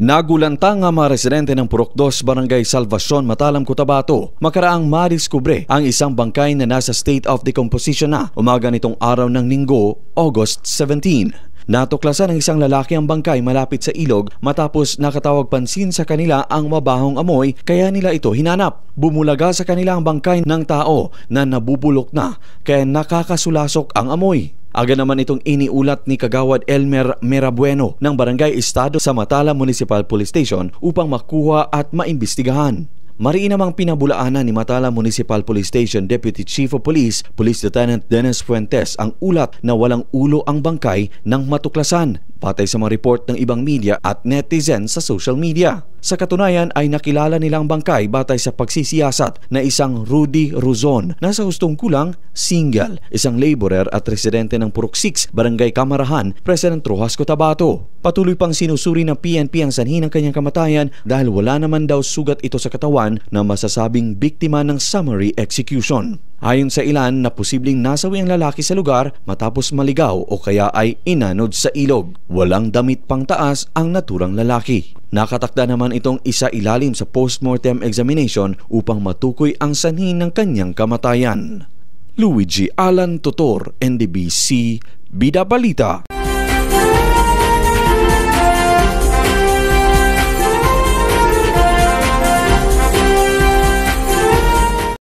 Nagulanta nga mga residente ng Purok 2, Barangay Salvacion, Matalam, Cotabato makaraang madiskubre ang isang bangkay na nasa state of decomposition na umaga nitong araw ng Linggo, August 17. Natuklasan ng isang lalaki ang bangkay malapit sa ilog matapos nakatawag pansin sa kanila ang mabahong amoy kaya nila ito hinanap. Bumulaga sa kanila ang bangkay ng tao na nabubulok na kaya nakakasulasok ang amoy. Aga naman itong iniulat ni Kagawad Elmer Merabueno ng Barangay Estado sa Matalam Municipal Police Station upang makuha at maimbestigahan. Mariin namang pinabulaanan ni Matalam Municipal Police Station Deputy Chief of Police, Police Lieutenant Dennis Fuentes ang ulat na walang ulo ang bangkay ng matuklasan, patay sa mga report ng ibang media at netizen sa social media. Sa katunayan ay nakilala nilang bangkay batay sa pagsisiyasat na isang Rudy Ruzon na sa hustong kulang single, isang laborer at residente ng Purok 6, Barangay Camarahan, President Roxas, Cotabato. Patuloy pang sinusuri ng PNP ang sanhi ng kanyang kamatayan dahil wala naman daw sugat ito sa katawan na masasabing biktima ng summary execution. Ayon sa ilan na posibleng nasawi ang lalaki sa lugar matapos maligaw o kaya ay inanod sa ilog. Walang damit pang taas ang naturang lalaki. Nakatakda naman itong isa ilalim sa postmortem examination upang matukoy ang sanhi ng kanyang kamatayan. Luigi Alan Totor, NDBC, Bida Balita.